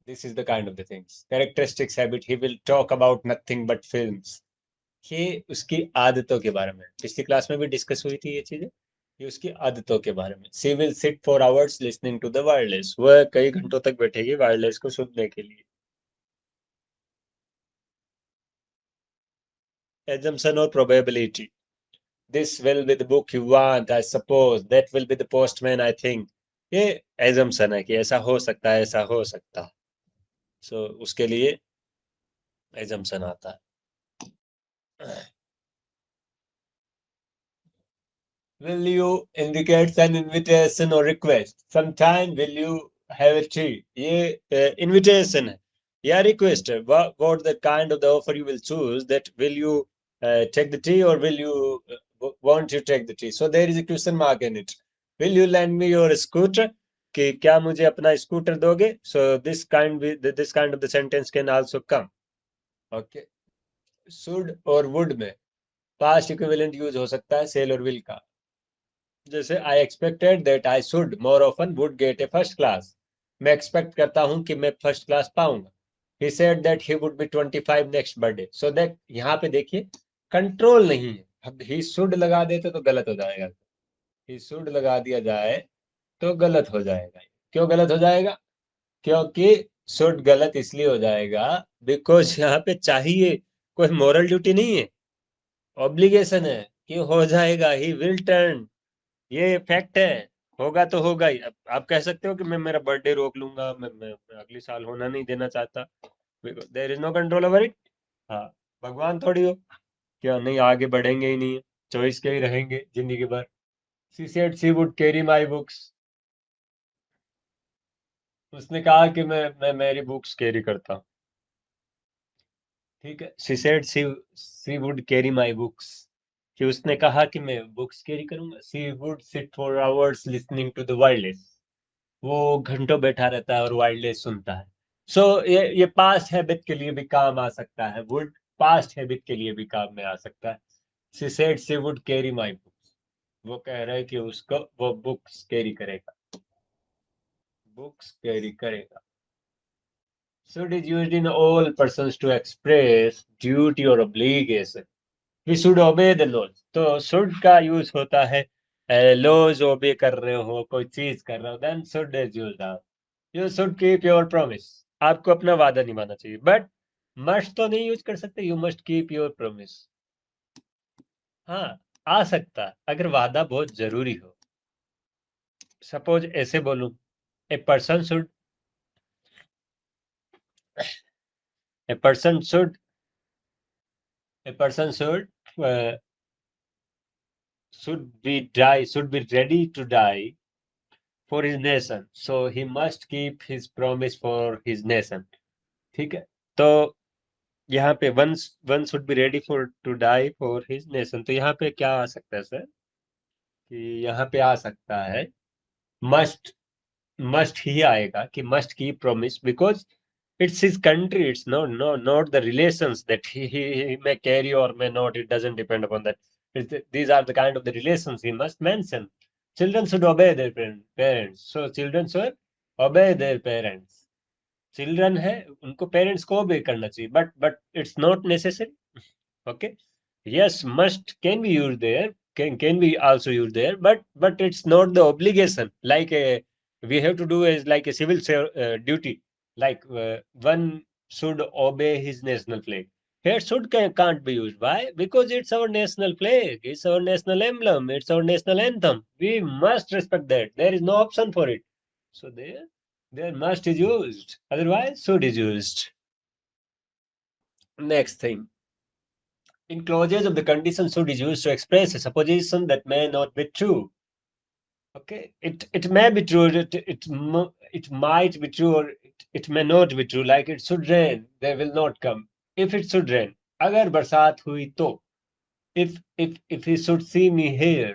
This is the kind of the things. Characteristics habit, he will talk about nothing but films. ये उसकी आदतों के बारे में पिछली क्लास में भी डिस्कस हुई थी ये चीजें। ये उसकी आदतों के बारे में। She will sit for hours listening to the wireless, वह कई घंटों तक बैठेगी वायरलेस को सुनने के लिए। एजम्पशन और probability, this will be the book you want, I suppose that will be the postman, I think. ये एजम्पशन है कि ऐसा हो सकता है, ऐसा हो सकता है। सो उसके लिए एजम्पशन आता है। Will you indicate an invitation or request? Sometime will you have a tea? ये invitation है या request है. What the kind of the offer you will choose, that will you take the tea or will you want to take the tea? So there is a question mark in it. Will you lend me your scooter? कि क्या मुझे अपना scooter दोगे? So this kind of the sentence can also come. Okay. Should और would में past equivalent use हो सकता है shall और will का। जैसे I expected that I should more often would get A first class, मैं एक्सपेक्ट करता हूं कि मैं फर्स्ट क्लास पाऊंगा। He said that he would be 25 next birthday, so that यहाँ पे देखिए कंट्रोल नहीं है। अब ही शुड लगा देते तो गलत हो जाएगा। ही शुड लगा दिया जाए तो गलत हो जाएगा। क्यों गलत हो जाएगा? क्योंकि शुड गलत इसलिए हो जाएगा बिकॉज यहाँ पे चाहिए, कोई मोरल ड्यूटी नहीं है, ऑब्लिगेशन है कि हो जाएगा, ही विल टर्न। ये फैक्ट है, होगा तो होगा ही। अब आप कह सकते हो कि मैं मेरा बर्थडे रोक लूंगा, मैं अगले साल होना नहीं देना चाहता, there is no control over it. हाँ, भगवान थोड़ी हो क्या, नहीं आगे बढ़ेंगे ही नहीं, चॉइस के ही रहेंगे जिंदगी भर। She said she would carry my books, उसने कहा कि मैं मेरी बुक्स कैरी करता हूँ। ठीक है, she said she would carry my books, कि उसने कहा कि मैं बुक्स कैरी करूंगा। She would sit for hours listening to the wireless, वो घंटों बैठा रहता है और वाइल्डलेस सुनता है। सो ये पास्ट हैबिट के लिए भी काम आ सकता है, वुड पास्ट हैबिट के लिए भी काम में आ सकता है। She said she would carry my books, वो कह रहा है कि उसको वो बुक्स कैरी करेगा, बुक्स कैरी करेगा। Should is used in all persons to express duty और obligation, we should obey the laws. तो शुड का यूज होता है लॉज ओबे कर रहे हो, कोई चीज कर रहे हो, then should is used. You should keep your promise, आपको अपना वादा निभाना चाहिए। बट मस्ट तो नहीं यूज कर सकते, you must keep your promise. हाँ, आ सकता है अगर वादा बहुत जरूरी हो। सपोज ऐसे बोलूं, a person should, a person should, a person should be ready to die for his nation, so he must keep his promise for his nation. ठीक है, तो यहाँ पे one one should be ready for to die for his nation, तो यहाँ पे क्या आ सकता है सर? कि यहाँ पे आ सकता है मस्ट, मस्ट ही आएगा कि मस्ट की promise, because it's his country, it's not the relations that he may carry or may not, it doesn't depend upon that. These are the kind of the relations he must mention. Children should obey their parents, so children should obey their parents. Children है, उनको parents को obey करना चाहिए, but it's not necessary. okay, yes, must can be used there, can be also used there, but it's not the obligation, like we have to do is like a civil duty, like one should obey his national flag. Here should can't be used. Why? Because it's our national flag, it's our national emblem, it's our national anthem, we must respect that, there is no option for it. So there must is used, otherwise should is used. Next thing, in clauses of the condition should is used to express a supposition that may not be true. Okay, it may be true, it might be true, or it may not be true. Like it should rain, they will not come. If it should rain, अगर बरसात हुई तो, if he should see me here,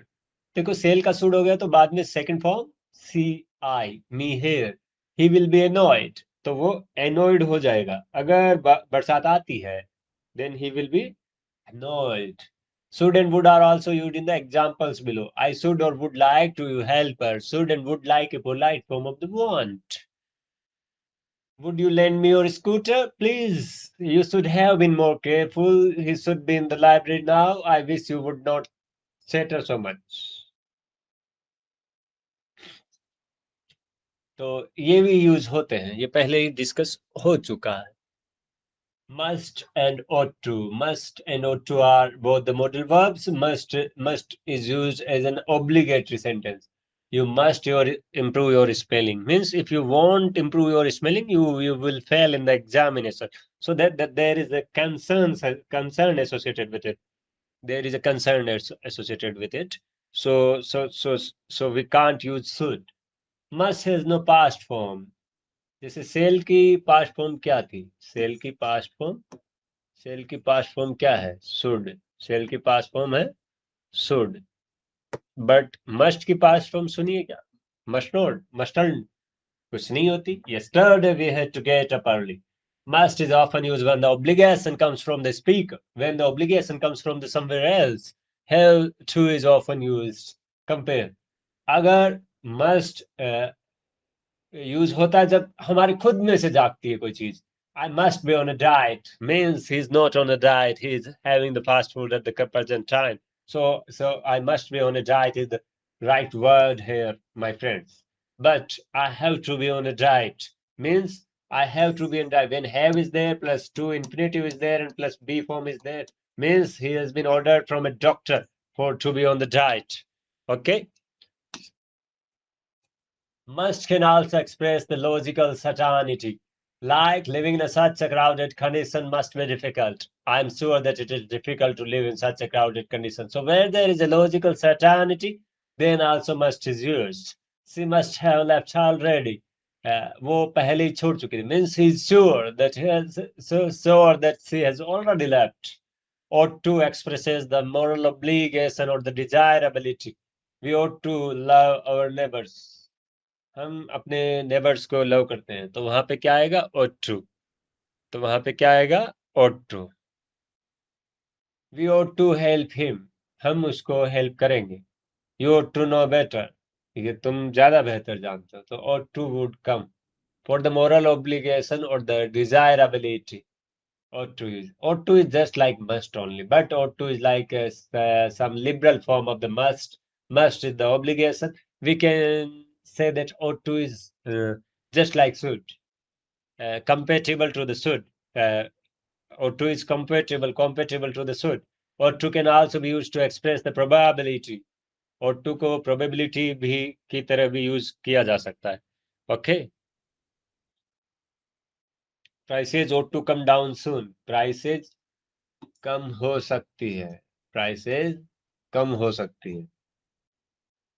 देखो shall का should हो गया तो बाद में second form see I me here, he will be annoyed, तो वो एनॉयड हो जाएगा। अगर बरसात आती है then he will be annoyed. Should and would are also used in the examples below. I should or would like to help her. Should and would like a polite form of the want. Would you lend me your scooter, please? You should have been more careful. He should be in the library now. I wish you would not chatter so much. तो ये भी use होते हैं, ये पहले ही discuss हो चुका है. Must and ought to. Must and ought to are both the modal verbs. Must is used as an obligatory sentence. You must improve your spelling. Means if you won't improve your spelling, you will fail in the examination. So that there is a concern associated with it. There is a concern associated with it. So we can't use should. Must has no past form. जैसे cell की past form क्या थी? Cell की past form क्या है? Should. Cell की past form है should. But must की पास्ट फॉर्म सुनिए क्या? मस्ट नॉट, मस्टर्न कुछ नहीं होती. yesterday we had to get up early. Must is often used when the obligation comes from the speaker. When the obligation comes from the somewhere else, have to is often used. Compare. अगर must use होता है जब हमारे खुद में से जागती है कोई चीज. I must be on a diet means he is not on a diet, he is having the fast food at the present time. So I must be on a diet is the right word here, my friends. But I have to be on a diet means I have to be on diet. When have is there plus to infinitive is there and plus be form is there means he has been ordered from a doctor for to be on the diet. Okay. Must can also express the logical certainty, like living in such a crowded condition must be difficult. I am sure that it is difficult to live in such a crowded condition. So where there is a logical certainty, then also must is used. She must have left already. वो पहले ही छोड़ चुकी थी. Means he is sure that he has so sure that she has already left. Ought to expresses the moral obligation or the desirability. We ought to love our neighbors. हम अपने neighbours को love करते हैं तो वहां पे क्या आएगा? ought to. तो वहां पे क्या आएगा? ought to. We ought to help him. हम उसको हेल्प करेंगे. You ought to know better. ठीक है, तुम ज्यादा बेहतर जानते हो. तो ought to would come for the moral obligation or the desirability. Ought to is just like must only, but ought to is like some liberal form of the must. Must is the obligation. We can say that ought to is just like should. Compatible to the should. O2 is compatible to the should. O2 can also be used to express the probability. O2 को probability भी की तरह भी use किया जा सकता है. Okay. Prices ought to come down soon. Prices कम हो सकती है. Prices कम हो सकती है.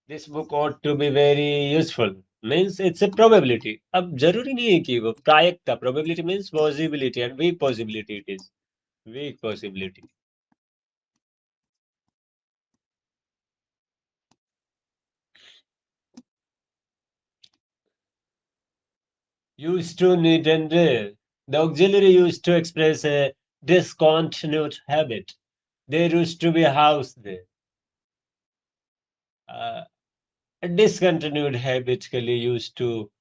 This book ought to be very useful. Means it's a probability. अब जरूरी नहीं है कि वो प्रायिकता. Probability means possibility and weak possibility it is. Weak possibility. Used to, need, and did. The auxiliary used to express a discontinued habit. There used to be a house there. Uh, a discontinued habit के लिए used to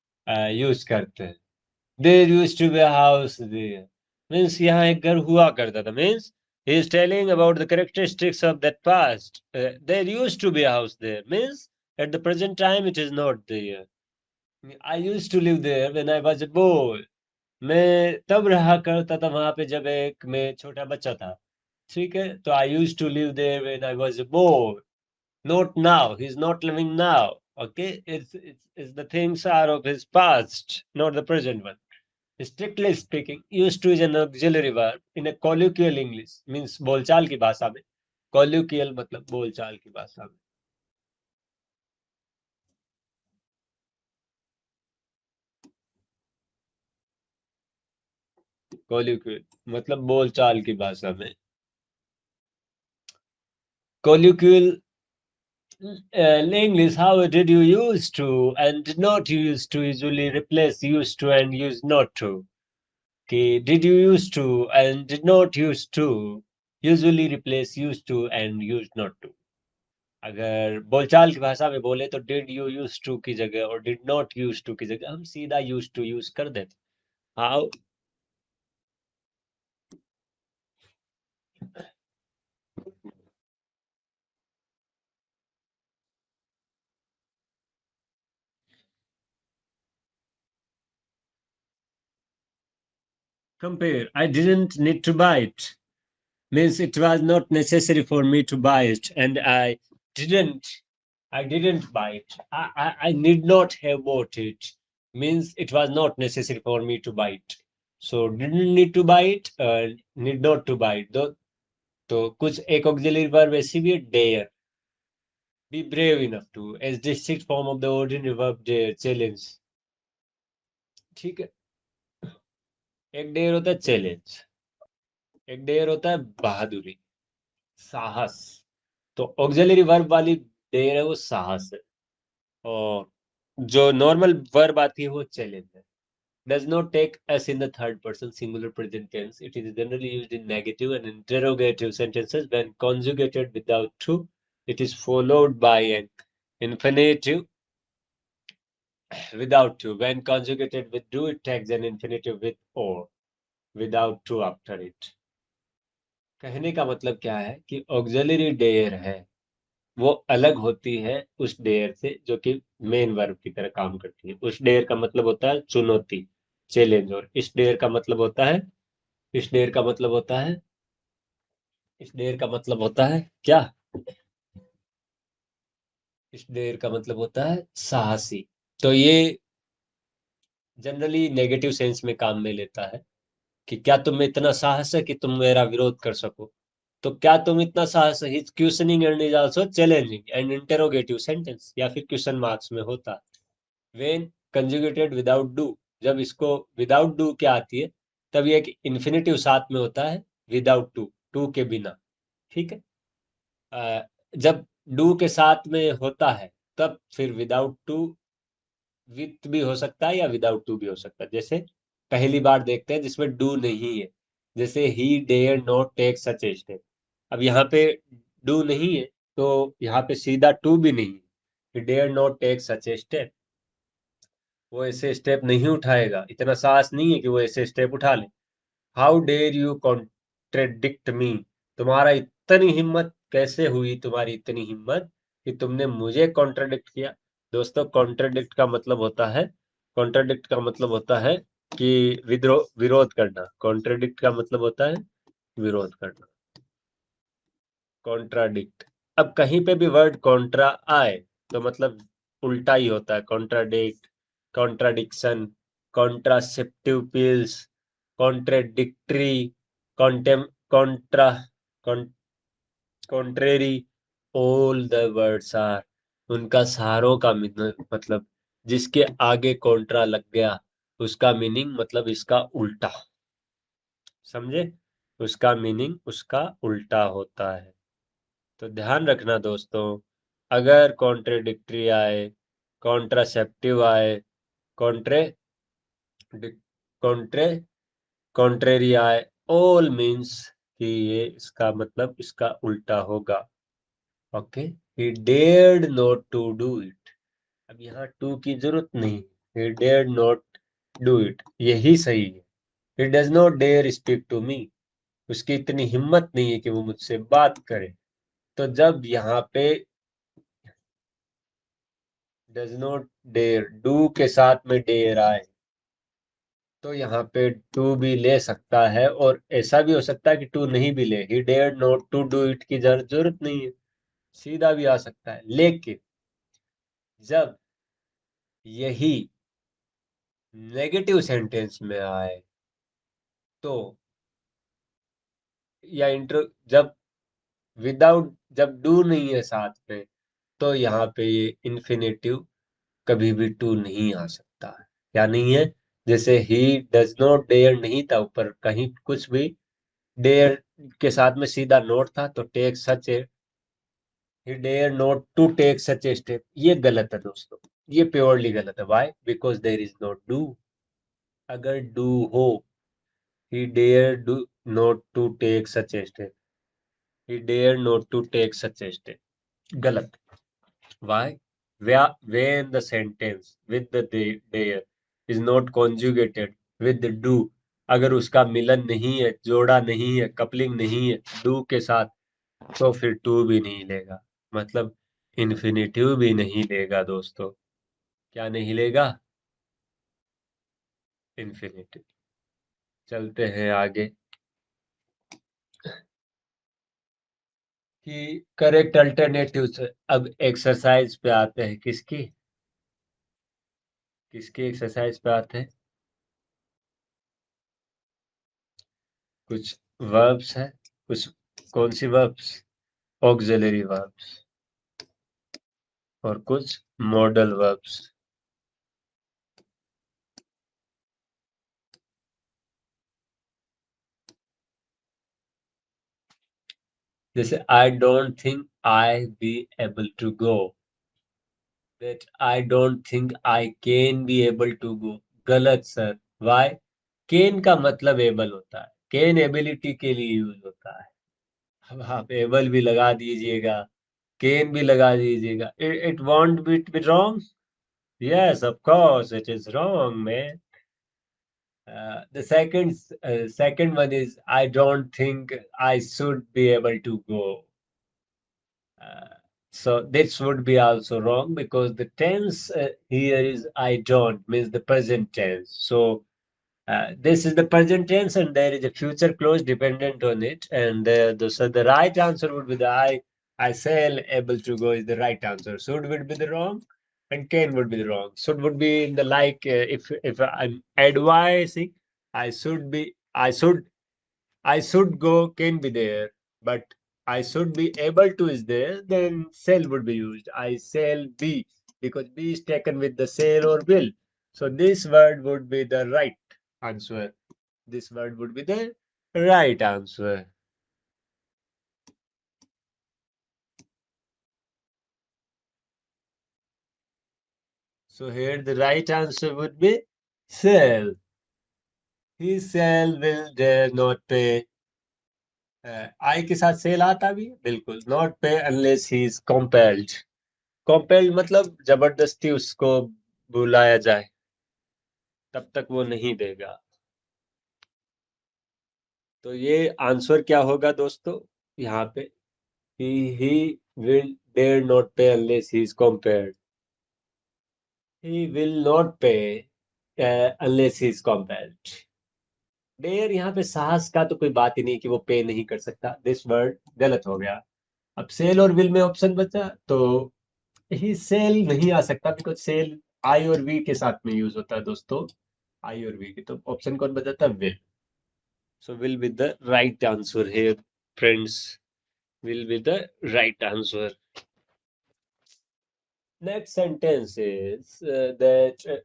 use करते हैं. There used to be a house there. Means यहाँ एक घर हुआ करता था. Means he is telling about the characteristics of that past. There used to be a house there. Means at the present time it is not there. I used to live there when I was a boy. मैं तब रहा करता था वहां पे जब एक मैं छोटा बच्चा था. ठीक है, तो I used to live there when I was a boy. Not now, he is not living now. Okay, it's the things are of his past, not the present one. Strictly speaking, used to is an auxiliary verb in a colloquial English. Means बोलचाल की भाषा में. कॉलोquial मतलब बोलचाल की भाषा में. कॉलोquial मतलब बोलचाल की भाषा में. कॉलोquial English, how did you used to and did not used to usually replace used to and used not to? Okay, did you used to and did not used to usually replace used to and used not to. अगर बोलचाल की भाषा में बोले तो did you used to की जगह और did not used to की जगह हम सीधा used to use कर देते. How? Compare. I didn't need to buy it. Means it was not necessary for me to buy it, and didn't. I didn't buy it. I need not have bought it. Means it was not necessary for me to buy it. So didn't need to buy it. Need not to buy it. तो कुछ एक auxiliary verb ऐसी भी है dare be brave enough to as distinct from of the ordinary verb dare challenge ठीक है एक dare होता है चैलेंज एक डेयर होता है बहादुरी साहस तो ऑक्सिलरी वर्ब वाली डेयर है वो साहस है और जो नॉर्मल वर्ब आती है वो चैलेंज है does not take s in the third person singular present tense. It is generally used in negative and interrogative sentences when conjugated without to. It is followed by an infinitive without to. When conjugated with do, it takes an infinitive with or without to after it. कहने का मतलब क्या है कि auxiliary dare है वो अलग होती है उस डेयर से जो कि मेन वर्ब की तरह काम करती है उस डेयर का मतलब होता है चुनौती चैलेंज और इस डेयर का मतलब होता है इस डेयर का मतलब होता है इस डेयर का मतलब होता है क्या इस डेयर का मतलब होता है साहसी तो ये जनरली नेगेटिव सेंस में काम में लेता है कि क्या तुम में इतना साहस है कि तुम मेरा विरोध कर सको तो क्या तुम इतना साहस है questioning and is also challenging and interrogative sentence या फिर क्वेश्चन मार्क्स में होता है व्हेन कंजुगेटेड विदाउट डू जब इसको विदाउट डू क्या आती है तब ये एक इन्फिनेटिव साथ में होता है विदाउट टू टू के बिना ठीक है जब डू के साथ में होता है तब फिर विदाउट टू विथ भी हो सकता है या विदाउट टू भी हो सकता है जैसे पहली बार देखते हैं जिसमें डू नहीं है जैसे ही dare not take such a step अब यहाँ पे डू नहीं है तो यहाँ पे सीधा टू भी नहीं है dare not take such a step वो ऐसे स्टेप नहीं उठाएगा इतना साहस नहीं है कि वो ऐसे स्टेप उठा ले हाउ डेयर यू कॉन्ट्रेडिक्ट मी तुम्हारा इतनी हिम्मत कैसे हुई तुम्हारी इतनी हिम्मत कि तुमने मुझे कॉन्ट्रडिक्ट किया दोस्तों कॉन्ट्रडिक्ट का मतलब होता है कॉन्ट्रडिक्ट का मतलब होता है कि विद्रोह विरोध करना कॉन्ट्रडिक्ट का मतलब होता है विरोध करना कॉन्ट्राडिक्ट अब कहीं पे भी वर्ड कॉन्ट्रा आए तो मतलब उल्टा ही होता है contradict contradiction contraceptive pills contradictory contemn contra contrary all the words are उनका सारों का मतलब जिसके आगे कॉन्ट्रा लग गया उसका मीनिंग मतलब इसका उल्टा समझे उसका मीनिंग उसका उल्टा होता है तो ध्यान रखना दोस्तों अगर कॉन्ट्रेडिक्टरी आए कॉन्ट्रासेप्टिव आए कॉन्ट्रे कॉन्ट्रे कॉन्ट्रेरी आए ऑल मीन्स कि ये इसका मतलब इसका उल्टा होगा okay he dared not to do it अब यहाँ टू की जरूरत नहीं he dared not do it यही सही है he does not dare speak to me उसकी इतनी हिम्मत नहीं है कि वो मुझसे बात करे तो जब यहाँ पे डज नॉट डेयर डू के साथ में डेयर आए तो यहाँ पे टू भी ले सकता है और ऐसा भी हो सकता है कि टू नहीं भी ले he dare not to do it की जरूरत नहीं है सीधा भी आ सकता है लेकिन जब यही नेगेटिव सेंटेंस में आए तो या इंटर जब विदाउट जब डू नहीं है साथ में तो यहाँ पे ये इन्फिनेटिव कभी भी टू नहीं आ सकता है या नहीं है जैसे ही डज नॉट डेयर नहीं था ऊपर कहीं कुछ भी डेयर के साथ में सीधा नोट था तो take such a he dare not to take such a step ये गलत है दोस्तों ये प्योरली गलत है why because there is not do अगर डू हो he dare do not to take such a step he dare not to take such a step गलत why when the sentence with the dare is not conjugated with do. अगर उसका मिलन नहीं है, जोड़ा नहीं है, कपलिंग नहीं है डू के साथ, तो फिर टू भी नहीं लेगा। मतलब इन्फिनेटिव भी नहीं लेगा दोस्तों। क्या नहीं लेगा? इन्फिनेटिव। चलते हैं आगे कि करेक्ट अल्टरनेटिव से। अब एक्सरसाइज पे आते हैं। किसकी किसकी एक्सरसाइज पे आते हैं? कुछ वर्ब्स है, कुछ। कौन सी वर्ब्स? Auxiliary verbs. और कुछ मॉडल वर्ब्स। जैसे I don't think I be able to go, that I don't think I can be able to go. गलत सर। वाई? कैन का मतलब एबल होता है, कैन एबिलिटी के लिए यूज होता है। अब आप एबल भी लगा दीजिएगा, कैन भी लगा दीजिएगा, it won't be wrong. Yes, of course, it is wrong, man. The second one is I don't think I should be able to go. Uh, so this would be also wrong because the tense here is I don't, means the present tense. So this is the present tense, and there is a future clause dependent on it. And so the right answer would be the I shall able to go is the right answer. Should would be the wrong, and can would be the wrong. Should would be in the like if I'm advising, I should go can be there, but I should be able to is there. Then shall would be used. I shall be, because be is taken with the shall or will. So this word would be the right answer. This word would be the right answer. So here the right answer would be shall. He shall will dare not pay. आई के साथ cell आता भी है, बिल्कुल। Not pay unless he is compelled. compelled मतलब जबरदस्ती उसको बुलाया जाए, तब तक वो नहीं देगा। तो ये आंसर क्या होगा दोस्तों यहाँ पे? He will dare not pay unless he is compelled. He will not pay unless he is compelled. Dare यहाँ पे साहस का तो कोई बात ही नहीं कि वो पे नहीं कर सकता। दिस वर्ड गलत हो गया। अब सेल और विल में ऑप्शन बचा, तो ही सेल नहीं आ सकता बिकॉज सेल आई और वी के साथ में यूज होता है दोस्तों। आई और वी की, तो ऑप्शन कौन बचा था? Will. So will be the right answer here friends. Will be the right answer. Next sentence is that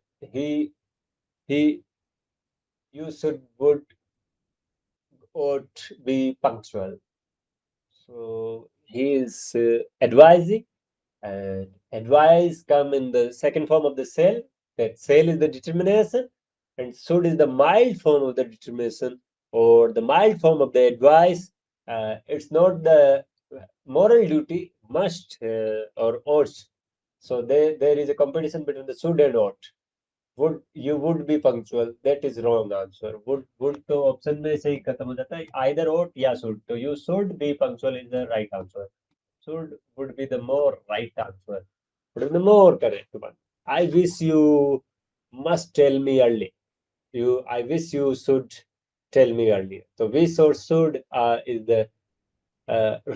he you should would ought be punctual. So he is advising, and advice come in the second form of the cell. That cell is the determination, and should is the mild form of the determination, or the mild form of the advice. It's not the moral duty, must or ought. So there is a competition between the should and ought. would be punctual, that is wrong answer. would तो option में से ही खत्म हो जाता है, either ought या should. तो you should be punctual is the right answer. Should would be the more right answer, would be the more correct one. I wish you must tell me early. I wish you should tell me earlier. So wish or should is the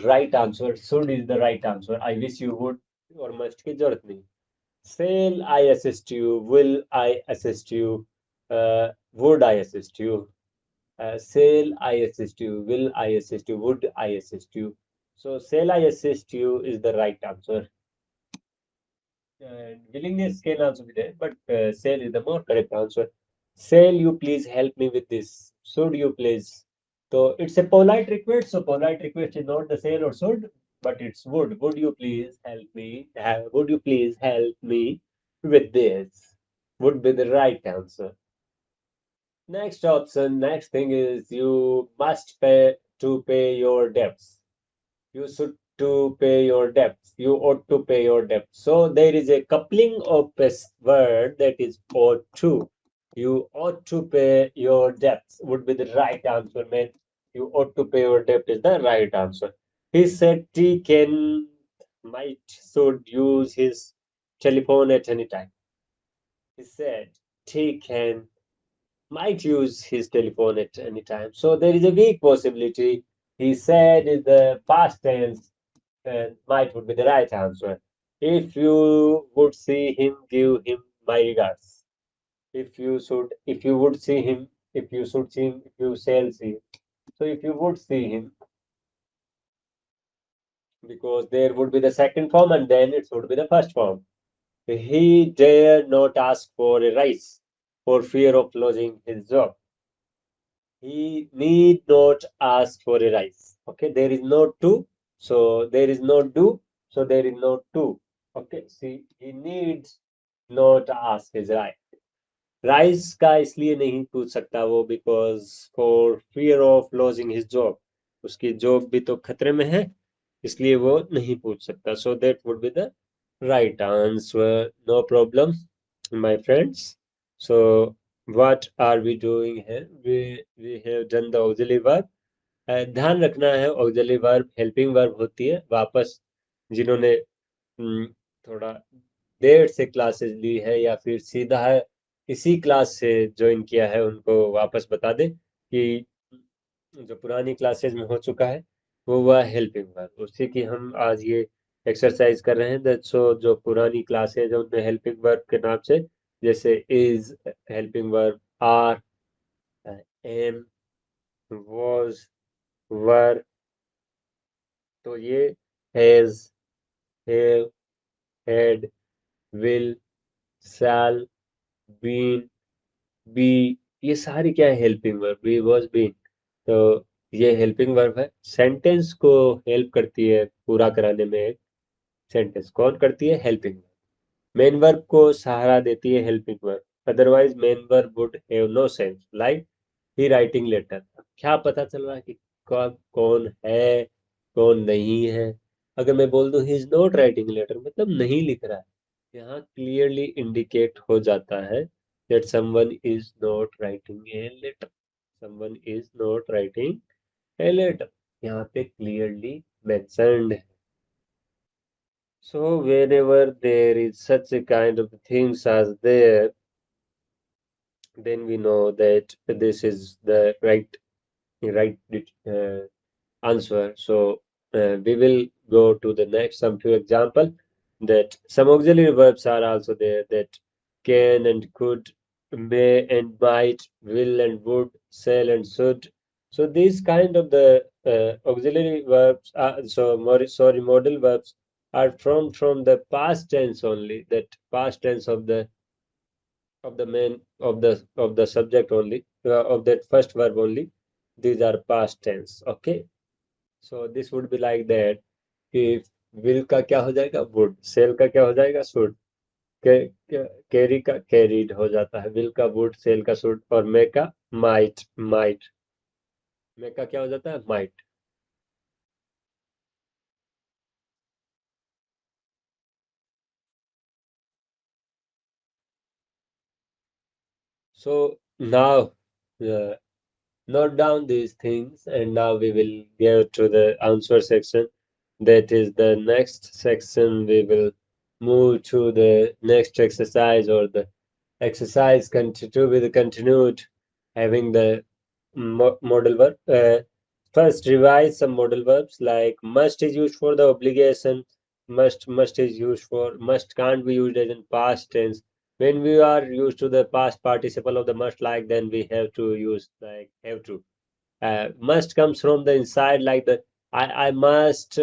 right answer. Should is the right answer. I wish you would और must की जरूरत नहीं। Shall I assist you? Will I assist you? Would I assist you? Shall I assist you? Will I assist you? Would I assist you? So, shall I assist you is the right answer. Willingness can also be there, but shall is the more correct answer. Shall you please help me with this? Should you please? So it's a polite request. So polite request is not the shall or should, but it's would. Would you please help me? Would you please help me with this? Would be the right answer. Next option, next thing is you must pay your debts. You should to pay your debts. You ought to pay your debts. So there is a coupling of this word that is ought to. You ought to pay your debts would be the right answer, man. You ought to pay your debt is the right answer. He said T can might should use his telephone at any time. He said T can might use his telephone at any time. So there is a weak possibility. He said in the past tense, and might would be the right answer. If you would see him, give him my regards. If you would see him, if you should see him, if you shall see him. So if you would see him, because there would be the second form and then it would be the first form. He dare not ask for a rise for fear of losing his job. He need not ask for a rise. Okay, there is no to, so there is no do, so there is no to. Okay, see, he needs not ask his right. Rice का इसलिए नहीं पूछ सकता वो because for fear of lodging his job उसकी job भी तो खतरे में है इसलिए वो नहीं पूछ सकता so that would be the right answer no problem my friends so what are we doing है we have done the auxiliary verb ध्यान रखना है ऑक्सिलरी वर्ब हेल्पिंग वर्ब होती है वापस जिन्होंने थोड़ा देर से क्लासेस ली है या फिर सीधा है इसी क्लास से ज्वाइन किया है उनको वापस बता दे कि जो पुरानी क्लासेस में हो चुका है वो हुआ हेल्पिंग वर्ब उसी की हम आज ये एक्सरसाइज कर रहे हैं सो जो पुरानी क्लासेज है उनमें हेल्पिंग वर्ब के नाम से जैसे is helping verb are am was were तो ये has have had will shall been be ये सारी क्या है helping verb be was been तो ये हेल्पिंग वर्ब है सेंटेंस को हेल्प करती है पूरा कराने में एक सेंटेंस कौन करती है हेल्पिंग वर्ब मेन वर्ब को सहारा देती है helping verb otherwise main verb would have no sense like he writing letter क्या पता चल रहा है कि कौन कौन है कौन नहीं है अगर मैं बोल दूं he is not writing letter मतलब नहीं लिख रहा है यहाँ क्लियरली इंडिकेट हो जाता है that someone is not writing a letter. Someone is not writing a letter. यहाँ पे clearly mentioned है. So whenever there is such a kind of things as there, then we know that this is the right uh, answer. So we will go to the next some few example that some auxiliary verbs are also there that can and could, may and might, will and would, shall and should. So these kind of the auxiliary verbs are sorry modal verbs are from the past tense only that past tense of the main of the subject only of that first verb only these are past tense okay so this would be like that कि will का क्या हो जाएगा would shall का क्या हो जाएगा should carry का carried हो जाता है will का would shall का should और may का might may का क्या हो जाता है might so now uh, note down these things and now we will go to the answer section that is the next section we will move to the next exercise or the exercise to be the continued having the modal verb. First, revise some modal verbs like must is used for the obligation. Must is used for must can't be used as in past tense. When we are used to the past participle of the must like, then we have to use like have to must comes from the inside like the I must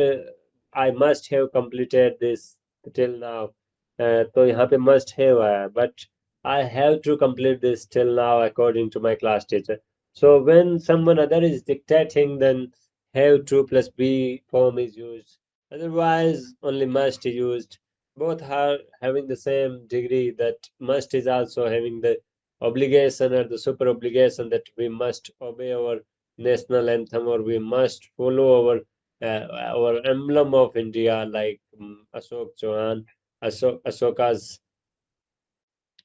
have completed this till now तो यहाँ पे must have आया but I have to complete this till now according to my class teacher so when someone other is dictating then have to plus be form is used otherwise only must is used both are having the same degree that must is also having the obligation or the super obligation that we must obey our national anthem or we must follow our emblem of India like Ashok Chauhan, Ashoka's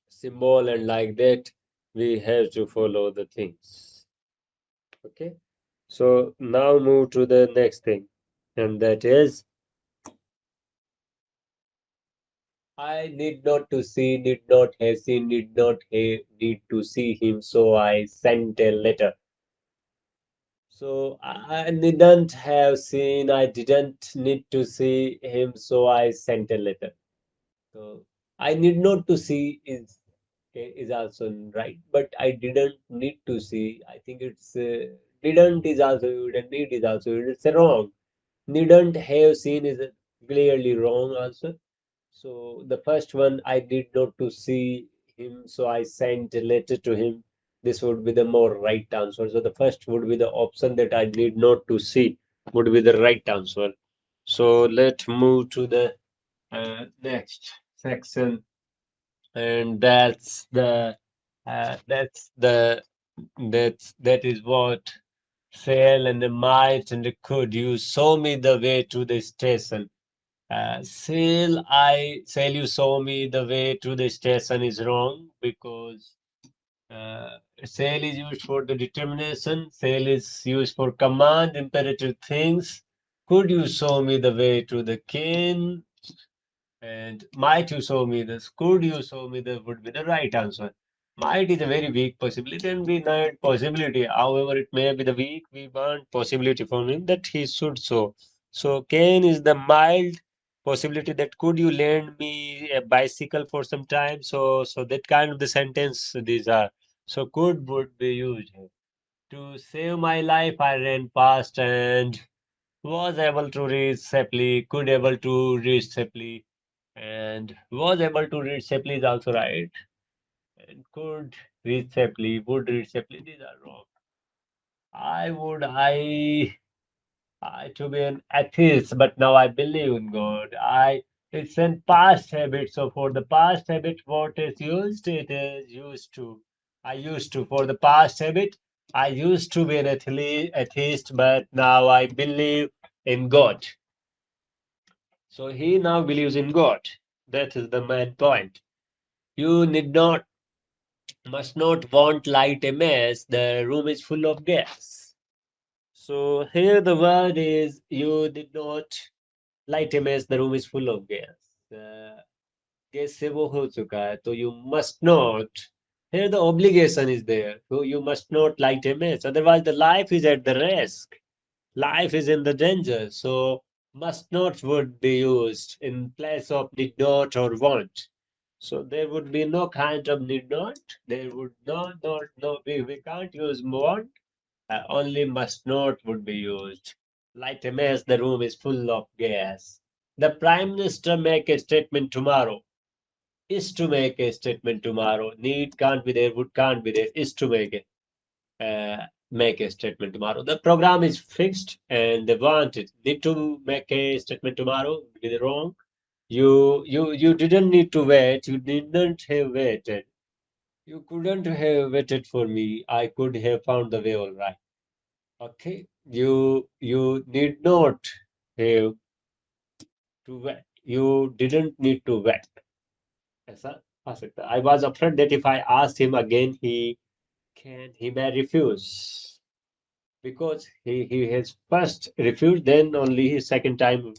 symbol and like that. We have to follow the things. Okay. So now move to the next thing, and that is I need not to see, need not have seen, need to see him, so I sent a letter. So I didn't have seen, I didn't need to see him, so I sent a letter. So I need not to see is also right, but I didn't need to see. I think it's didn't is also good and need is also good. It's wrong. Needn't have seen is clearly wrong also. So the first one, I did not to see him, so I sent a letter to him. This would be the more right answer. So the first would be the option that I need not to see would be the right answer. So let's move to the next section, and that is what fail and the might and the could. You show me the way to the station. Sail, you saw me the way to the station is wrong because sail is used for the determination, sail is used for command, imperative things. Could you show me the way to the king? And might you show me this? Could you show me the would be the right answer? Might is a very weak possibility and we need possibility. However, it may be the weak, we want possibility from him that he should show. So can is the mild possibility that could you lend me a bicycle for some time? So that kind of the sentence these are. So could would be used here. To save my life, I ran past and was able to read safely, could able to read safely, and was able to read safely is also right. And could read safely, would read safely, these are wrong. I would, I to be an atheist, but now I believe in God. It's an past habit. So for the past habit, what is used? It is used to. I used to. For the past habit, I used to be an atheist, but now I believe in God. So he now believes in God. That is the main point. You need not, must not want light a mess. The room is full of gas. So here the word is you did not light a mess. The room is full of gas. Gas से वो हो चुका है तो you must not. Here the obligation is there. So you must not light a mess. Otherwise the life is at the risk. Life is in the danger, so must not would be used in place of need not or want. So there would be no kind of need not. There would not, no, we can't use want. Only must not would be used. Light a mess, the room is full of gas. The Prime Minister make a statement tomorrow. Is to make a statement tomorrow. Need can't be there, would can't be there, is to make a statement tomorrow. The program is fixed and they want it. Need to make a statement tomorrow. Be wrong. You didn't need to wait. You didn't have waited. You couldn't have waited for me. I could have found the way all right. Okay. You need not have to wait. You didn't need to wait. ऐसा आ सकता है. I was afraid that if I asked him again, he may refuse. Because he has first refused, then only his second time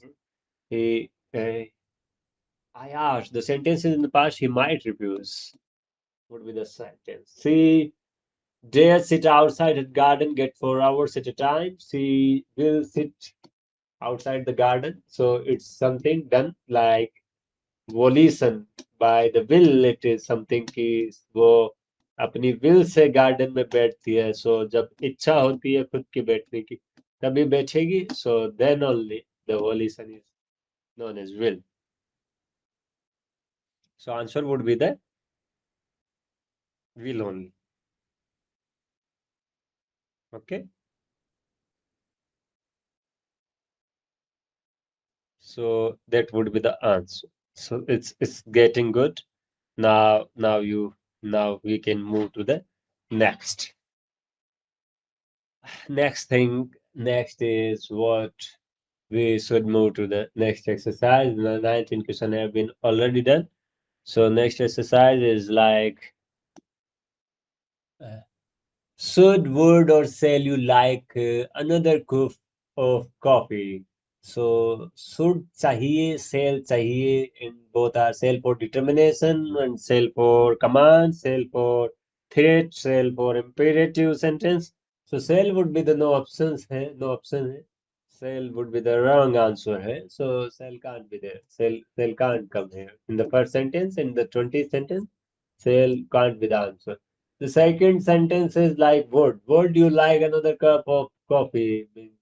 he I asked the sentences in the past he might refuse. Would be the sentence. She dare sit outside the garden, get 4 hours at a time. She will sit outside the garden. So it's something done like volition by the will. It is something कि वो अपनी will से garden में बैठती है. So जब इच्छा होती है खुद की बैठने की तभी बैठेगी. So then only the volition is known as will. So answer would be the will only. Okay. So that would be the answer. So it's getting good. Now we can move to the next. Next thing. Next is what we should move to the next exercise. The 19 question have been already done. So next exercise is like Uh, should, would, or shall you like another cup of coffee? So, should chahiye, shall chahiye, in both are shall for determination and shall for command, shall for threat, shall for imperative sentence. So, shall would be the no options hai, no option hai. Shall would be the wrong answer hai. So, shall can't be there. Shall can't come here. In the first sentence, in the 20th sentence, shall can't be the answer. The second sentence is like would. Would you like another cup of coffee? Means,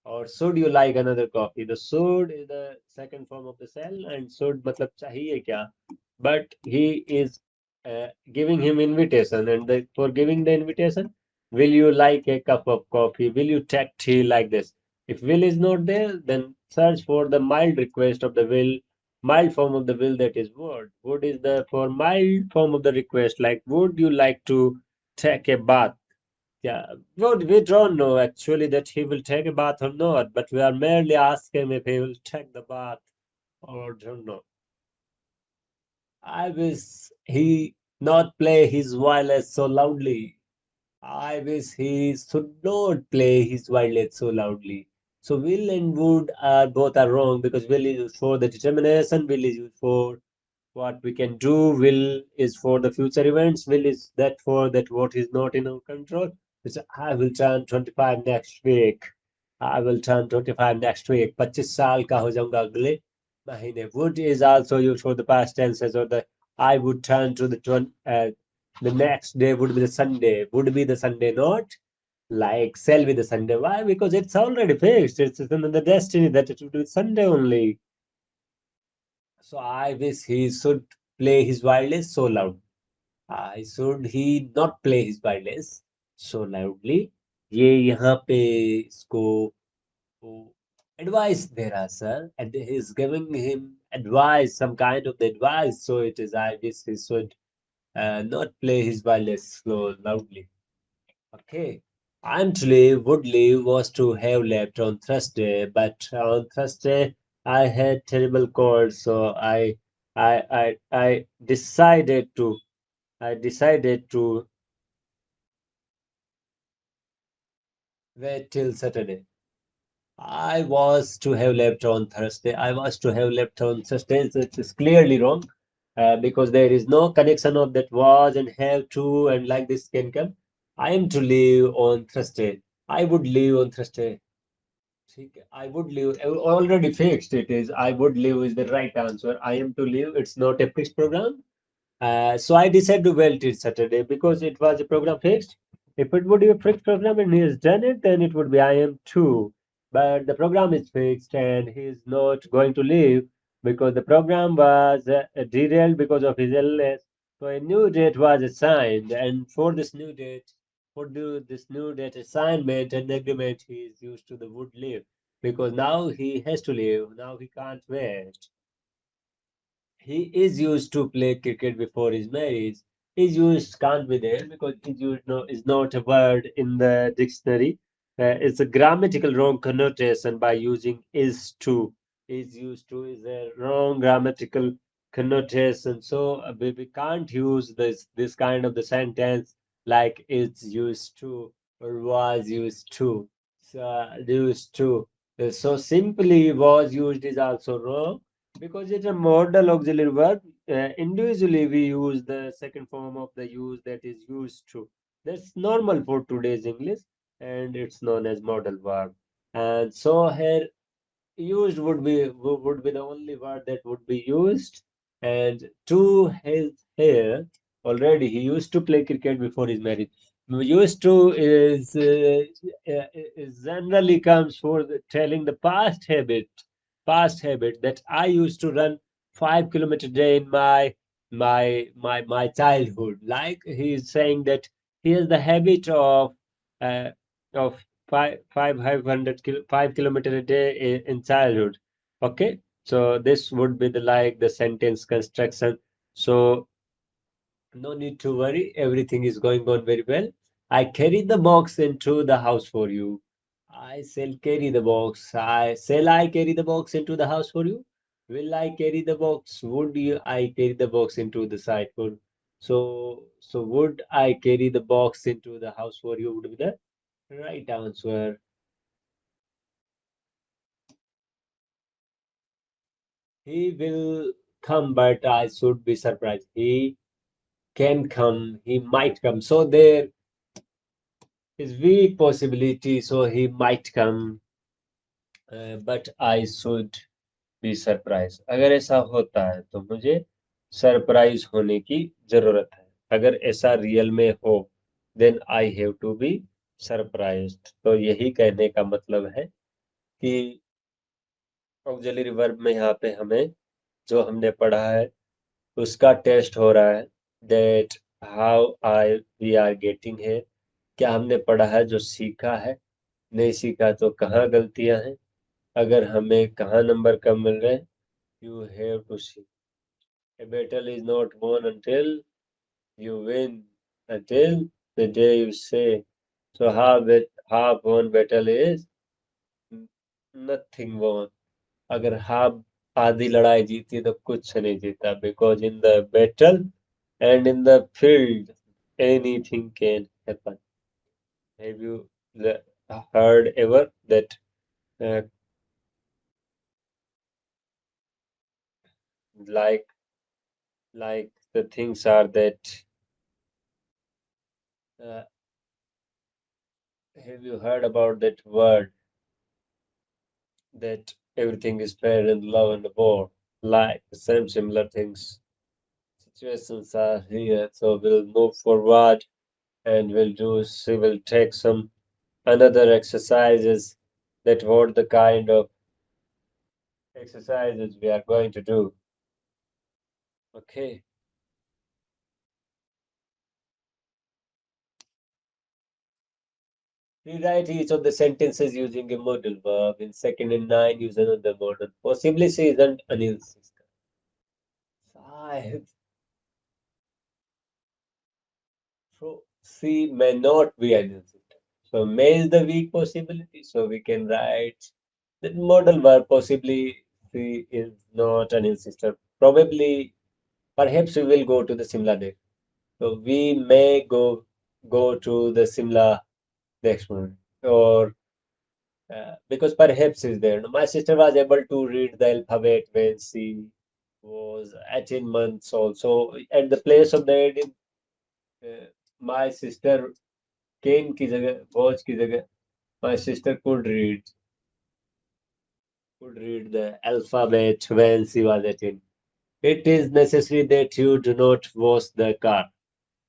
or should you like another coffee? The should is the second form of the shall, and should matlab chahiye kya? But he is giving him invitation, and for giving the invitation, will you like a cup of coffee? Will you take tea like this? If will is not there, then search for the mild request of the will, mild form of the will, that is would. Would is the for mild form of the request, like would you like to take a bath? Yeah, we don't know actually that he will take a bath or not, but we are merely asking him if he will take the bath or don't know. I wish he not play his violence so loudly. I wish he should not play his violence so loudly. So will and would are both are wrong because will is used for the determination, will is used for what we can do, will is for the future events, will is that for that what is not in our control. So I will turn 25 next week. I will turn 25 next week. 25 साल का हो जाऊंगा अगले महीने. Would is also used for the past tenses, or the I would turn to the next day would be the Sunday. Would be the Sunday, not like shall be the Sunday. Why? Because it's already fixed. It's in the destiny that it will be Sunday only. So I wish he should play his wireless so loud. I should he not play his wireless so loudly. ये यहाँ पे इसको advice दे रहा sir, and he's giving him advice, some kind of advice. So it is I wish he should not play his wireless so loudly. Okay. Actually, would leave was to have left on Thursday, but on Thursday I had terrible cold, so I decided to wait till Saturday. I was to have left on Thursday. I was to have left on Thursday. So it is clearly wrong because there is no connection of that was and have to and like this can come. I am to leave on Thursday. I would leave on Thursday. ठीक है, I would leave. Already fixed. It is I would leave is the right answer. I am to leave. It's not a fixed program. So I decided to wait till Saturday because it was a program fixed. If it would be a fixed program and he has done it, then it would be I am too. But the program is fixed and he is not going to leave because the program was derailed because of his illness. So a new date was assigned, and this new date assignment and agreement, he is used to the would leave because now he has to leave. Now he can't wait. He is used to play cricket before his marriage. Is used can't be there because is used no is not a word in the dictionary. It's a grammatical wrong connotation by using is to. Is used to is a wrong grammatical connotation. So we can't use this kind of the sentence like it's used to or was used to. So, used to. So simply was used is also wrong because it's a modal auxiliary verb. Individually, we use the second form of the use that is used to. That's normal for today's English, and it's known as modal verb. And so here used would be the only word that would be used. And to his here already he used to play cricket before his marriage. Used to is generally comes for telling the past habit that I used to run 5 kilometers a day in my childhood. Like he is saying that he has the habit uh, of 5 kilometer a day in childhood. Okay, so this would be the like the sentence construction. So no need to worry, everything is going on very well. I carry the box into the house for you. I shall carry the box. I carry the box into the house for you? Will I carry the box? Would you I carry the box into the site for? So would I carry the box into the house for you would be the right answer. He will come, but I should be surprised. He can come, he might come. So there is weak possibility, so he might come, but I should be surprise अगर ऐसा होता है तो मुझे surprise होने की जरूरत है अगर ऐसा रियल में हो then I have to be surprised तो यही कहने का मतलब है कि ऑक्सिलरी वर्ब में यहाँ पे हमें जो हमने पढ़ा है उसका टेस्ट हो रहा है that how I we are getting है क्या हमने पढ़ा है जो सीखा है नहीं सीखा तो कहाँ गलतियां हैं अगर हमें कहाँ नंबर कम मिल रहे हैं you have to see A battle is not won until you win, until the day you say. So half won battle is nothing won. अगर हाफ आधी लड़ाई जीती तो कुछ नहीं जीता because in the battle and in the field anything can happen. Have you heard ever that uh, like like the things are that uh, have you heard about that word that everything is fair in love and war. Like same similar things. Situations are here, so we'll move forward and we'll take some another exercises that what the kind of exercises we are going to do. Okay. Rewrite each of the sentences using a modal verb. In second and nine, use another modal. Possibly she isn't Anil's sister. Five. So C may not be Anil's sister. So may is the weak possibility. So we can write the modal verb possibly C is not Anil's sister. Probably, perhaps we will go to the Simla next. So we may go to the Simla next month. Or because perhaps is there. My sister was able to read the alphabet when she was 18 months old. So at the place of the ending, my sister Kane की जगह watch की जगह my sister could read the alphabet when she was 18. It is necessary that you do not wash the car.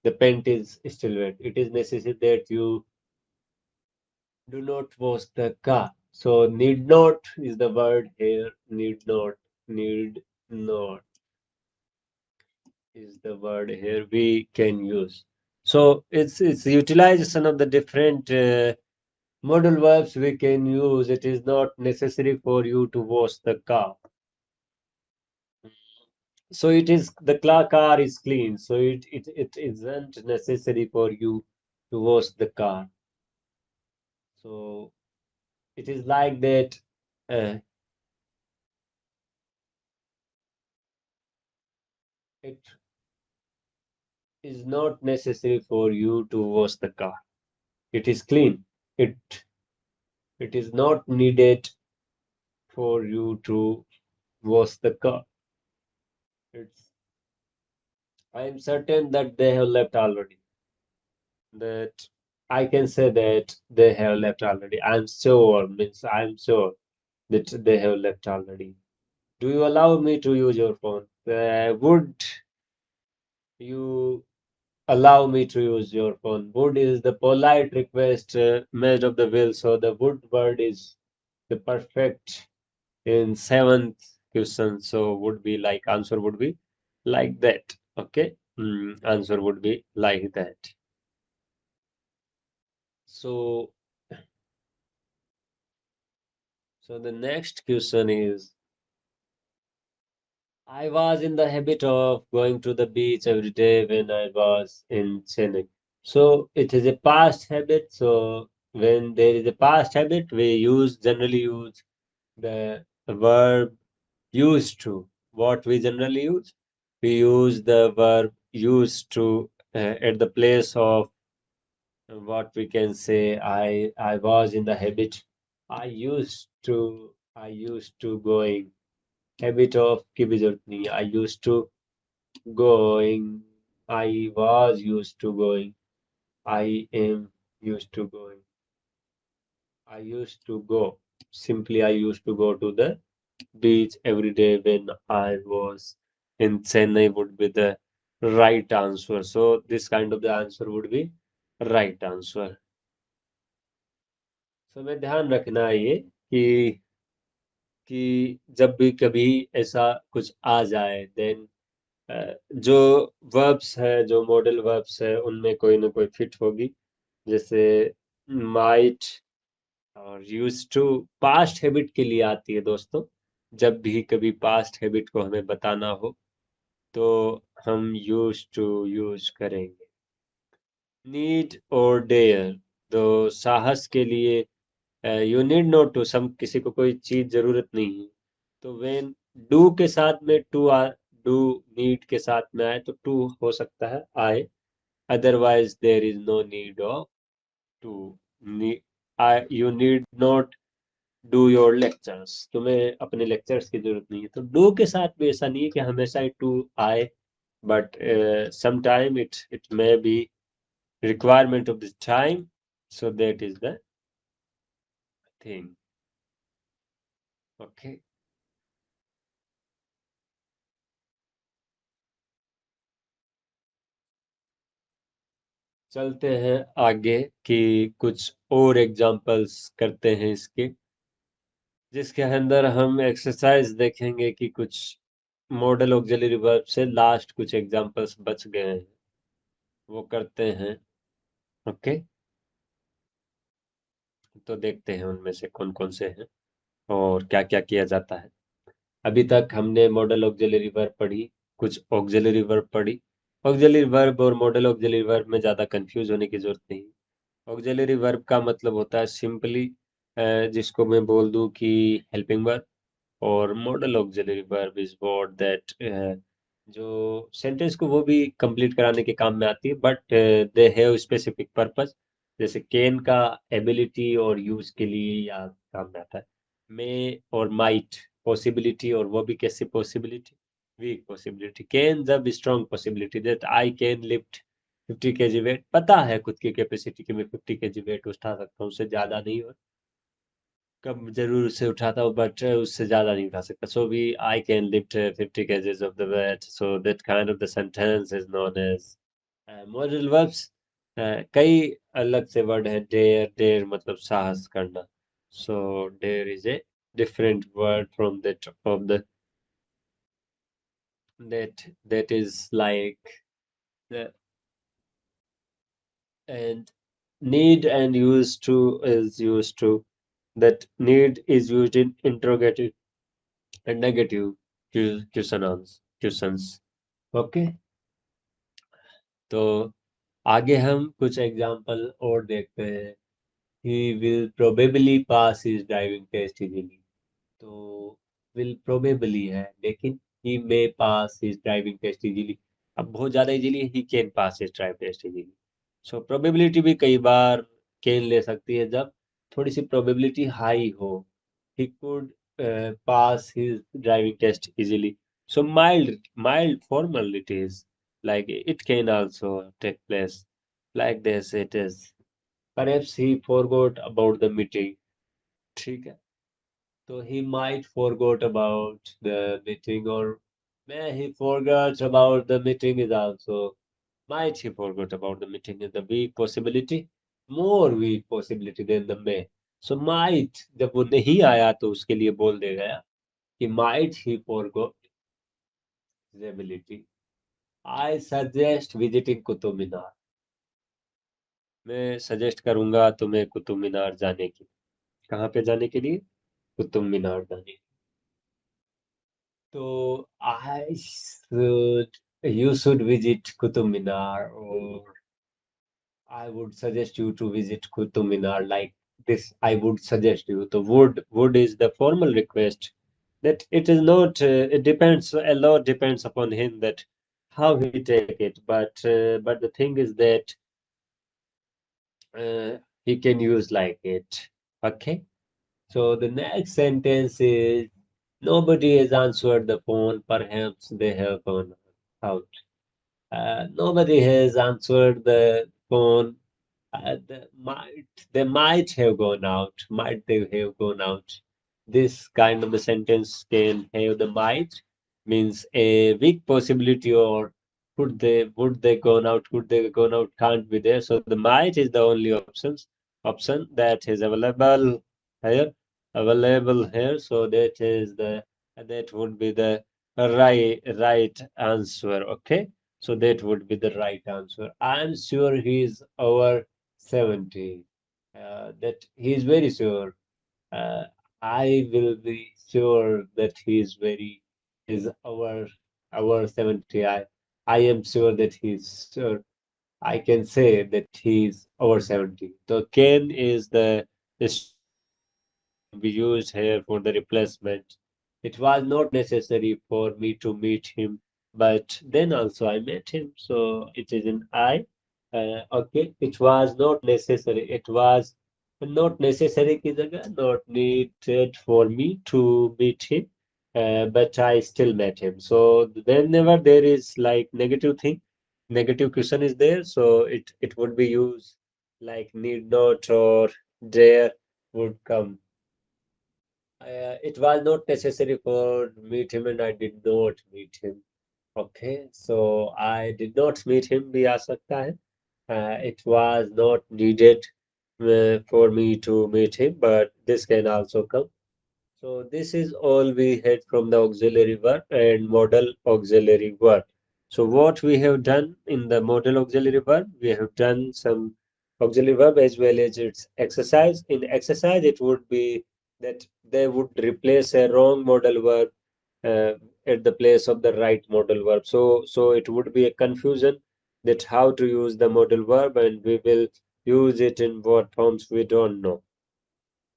The paint is still wet. It is necessary that you do not wash the car. So need not is the word here. Need not is the word here we can use. So it's utilization of the different modal verbs we can use. It is not necessary for you to wash the car. So it is the car is clean. So it isn't necessary for you to wash the car. So it is like that. Uh, it is not necessary for you to wash the car. It is clean. It it is not needed for you to wash the car. It's I am certain that they have left already. That I can say that they have left already. I'm sure, means I'm sure that they have left already. Do you allow me to use your phone? Would you allow me to use your phone? Would is the polite request made of the will. So the would word is the perfect in seventh question. So would be like answer would be like that. Okay. Answer would be like that. So so the next question is I was in the habit of going to the beach every day when I was in Chennai. So it is a past habit. So when there is a past habit, we generally use the verb used to. What we generally use? We use the verb used to at the place of what we can say, I was in the habit. I used to going habit of की भी जरूरत नहीं है. Going I was used to going. I am used to going. I used to go. Simply, I used to go to the beach every day when I was in Chennai would be the right answer. So this kind of the answer would be right answer. So में ध्यान रखना है ये कि जब भी कभी ऐसा कुछ आ जाए देन जो वर्ब्स है, जो मॉडल वर्ब्स है, उनमें कोई ना कोई फिट होगी. जैसे माइट और यूज टू पास्ट हैबिट के लिए आती है दोस्तों. जब भी कभी पास्ट हैबिट को हमें बताना हो तो हम यूज टू यूज करेंगे. नीड और डेयर, तो साहस के लिए यू नीड नॉट टू, सम किसी को कोई चीज जरूरत नहीं है. तो व्हेन डू के साथ में टू आ डू नीड के साथ में आए तो टू हो सकता है आए. Otherwise there is no need of to. You need not do your lectures, तुम्हें अपने लेक्चर्स की जरूरत नहीं है. तो डू के साथ भी ऐसा नहीं है कि हमेशा ही टू आए, but sometime it may be requirement of the time, so that is the thing. Okay. चलते हैं आगे कि कुछ और एग्जांपल्स करते हैं इसके, जिसके अंदर हम एक्सरसाइज देखेंगे कि कुछ मॉडल ऑक्सिलरी वर्ब से लास्ट कुछ एग्जांपल्स बच गए हैं, वो करते हैं. ओके. तो देखते हैं उनमें से कौन कौन से हैं और क्या क्या किया जाता है. अभी तक हमने मॉडल ऑक्सिलरी वर्ब पढ़ी, कुछ ऑक्सिलरी वर्ब पढ़ी. ऑक्सिलरी वर्ब और मॉडल ऑक्सिलरी वर्ब में ज़्यादा कंफ्यूज होने की जरूरत नहीं. ऑक्सिलरी वर्ब का मतलब होता है सिंपली जिसको मैं बोल दूं कि हेल्पिंग वर्ब. और model auxiliary verb is word that जो सेंटेंस को वो भी कंप्लीट कराने के काम में आती है, but they have specific purpose. जैसे कैन का एबिलिटी और यूज के लिए या काम में आता है. मे और माइट पॉसिबिलिटी, और वो भी कैसी पॉसिबिलिटी, वीक पॉसिबिलिटी. कैन जब strong possibility, that I can lift 50 kg weight, पता है खुद की कैपेसिटी कि मैं 50 kg वेट उठा सकता हूँ, उससे ज्यादा नहीं. कब जरूर उसे उठाता हूँ बट उससे ज्यादा नहीं उठा सकता. So we I can lift 50 kgs of the weight. So that kind of the sentence is known as model verbs. कई अलग से वर्ड है. डेयर, डेयर मतलब साहस करना. So dare is a different word from that of the that is like the, and need and used to is used to. That need is used in interrogative and negative questions. Okay. तो आगे हम कुछ example और देखते हैं. He will probably pass his driving test easily. तो will probably है, लेकिन he may pass his driving test easily. अब बहुत ज्यादा easily he can pass his driving test easily. So probability भी कई बार कैन ले सकती है जब थोड़ी सी प्रोबेबिलिटी हाई हो. he could pass his driving test easily. So mild formalities like it can also take place like this. It is. Perhaps he forgot about the meeting. ठीक है. So he might forgot about the meeting, or may he forgot about the meeting is also. Might he forgot about the meeting is the weak possibility, more weak possibility than the may. So might जब वो नहीं आया तो उसके लिए बोल देगा कि might he forgot his ability. I suggest visiting Qutub Minar. मैं सजेस्ट करूंगा तुम्हें कुतुब मीनार जाने की. कहाँ पे जाने के लिए? कुतुब मीनार जाने. तो I should you should visit Qutub Minar, or I would suggest you to visit Qutub Minar, like this. I would suggest you. The would is the formal request. That it is not. It depends. A lot depends upon him. That how he take it, but the thing is that uh, he can use like it. Okay. So the next sentence is nobody has answered the phone. Perhaps they have gone out. Nobody has answered the phone. They might have gone out. Might they have gone out? This kind of the sentence can have the might means a weak possibility or would they gone out? Could they gone out? Can't be there. So the might is the only option that is here available here. So that would be the right answer. Okay. So that would be the right answer. I'm sure he is over 70. That he is very sure. Uh, I will be sure that he is very is over 70. I am sure that he's sure. I can say that he's over 70. So can is the strong word that can be used here for the replacement. It was not necessary for me to meet him, but then also I met him, so it is an I. Okay, it was not necessary. It was not necessary की जगह not needed for me to meet him, but I still met him. So whenever there is like negative thing, negative question is there, so it would be used like need not or dare would come. It was not necessary for meet him and I did not meet him. Okay, so I did not meet him भी आ सकता है. It was not needed for me to meet him, but this can also come. So this is all we had from the auxiliary verb and modal auxiliary verb. So what we have done in the modal auxiliary verb, we have done some auxiliary verb as well as its exercise. In exercise, it would be that they would replace a wrong modal verb uh, at the place of the right modal verb. So it would be a confusion that how to use the modal verb and we will use it in what forms we don't know.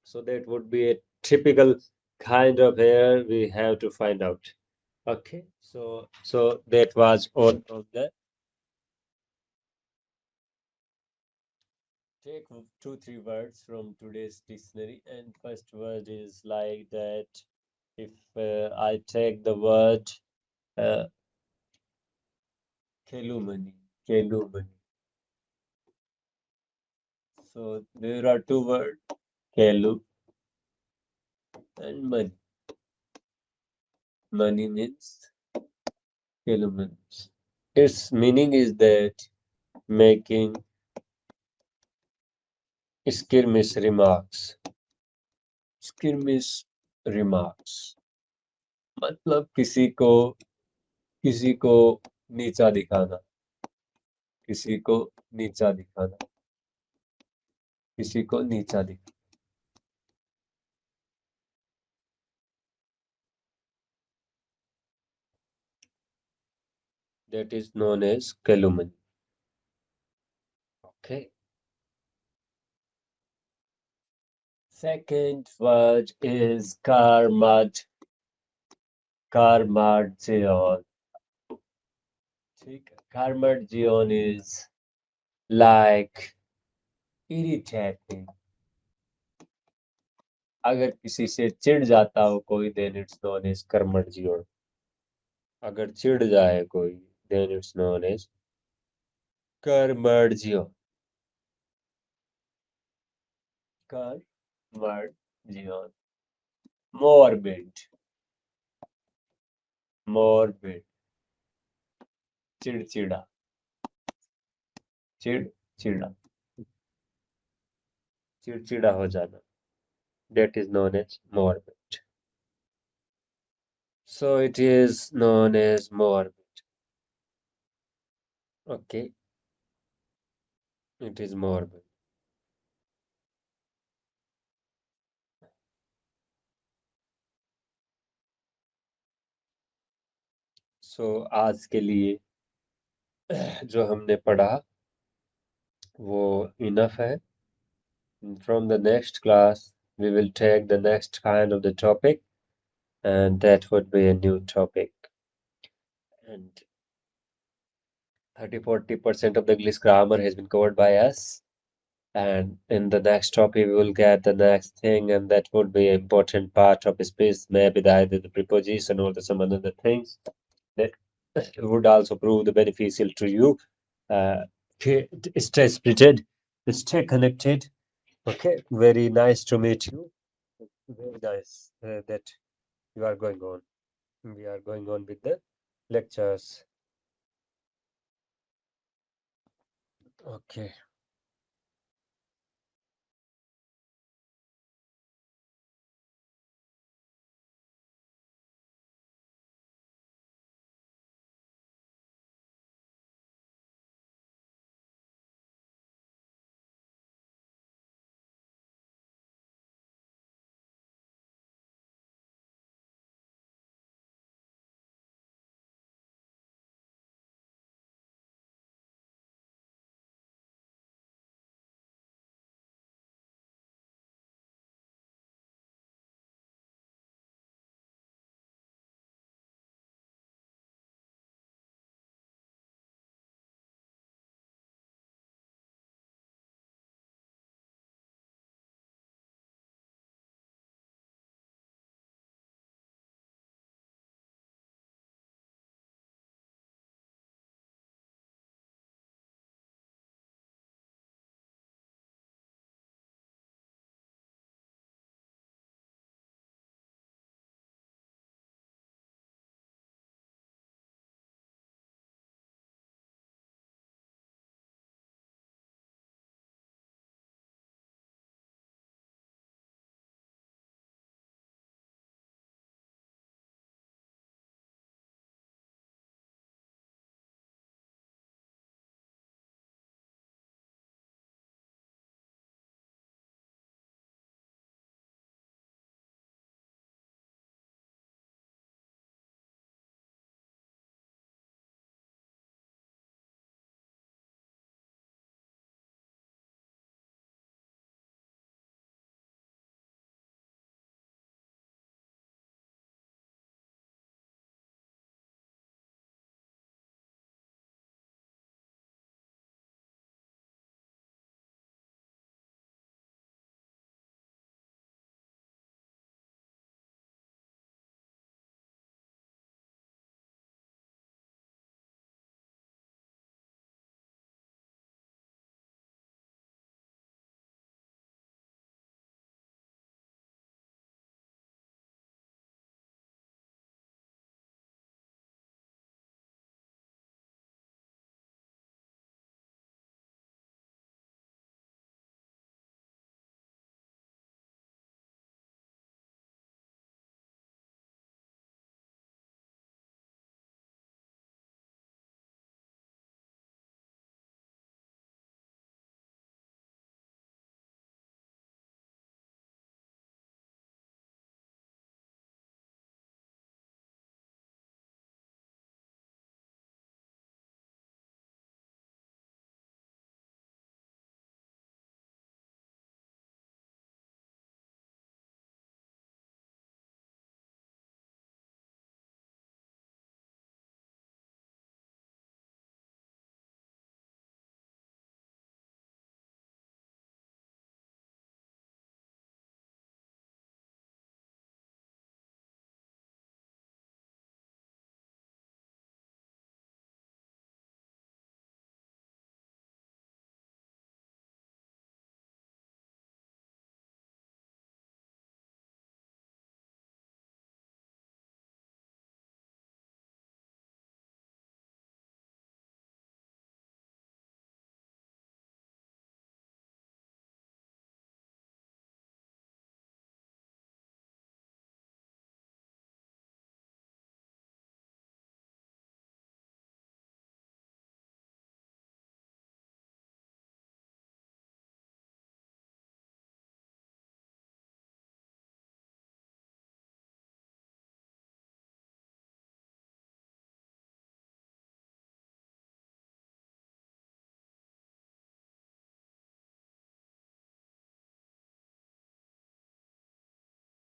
So that would be a typical kind of hair we have to find out. Okay, so that was all from the take two, three words from today's dictionary. And first word is like that. If I take the word uh, kelumani, kelumani. So there are two words, kelu and money. Money means kelumani. Its meaning is that making skirmish remarks. Skirmish remarks मतलब किसी को नीचा दिखाना, किसी को नीचा दिखाना, किसी को नीचा दिखाना. That is known as calumny. Okay. Second word is karmazion. ठीक है. Karmazion is like irritating. अगर किसी से चिढ़ जाता हो कोई then it's known as karmazion. अगर चिढ़ जाए कोई then it's known as karmazion. Karmazion. Morbid. Morbid. चिड़चिड़ा. चिड़चिड़ा. चिड़चिड़ा हो जाना. That is known as morbid. So it is known as morbid. Okay, it is morbid. So आज के लिए जो हमने पढ़ा वो enough है. From the next class, we will take the next kind of the topic, and that would be a new topic. And 30-40% of the English grammar has been covered by us. And in the next topic, we will get the next thing, and that would be an important part of speech, maybe either the preposition or some other things that would also prove the beneficial to you. Uh, stay spirited, stay connected. Okay, very nice to meet you. Very nice that you are going on. We are going on with the lectures. Okay.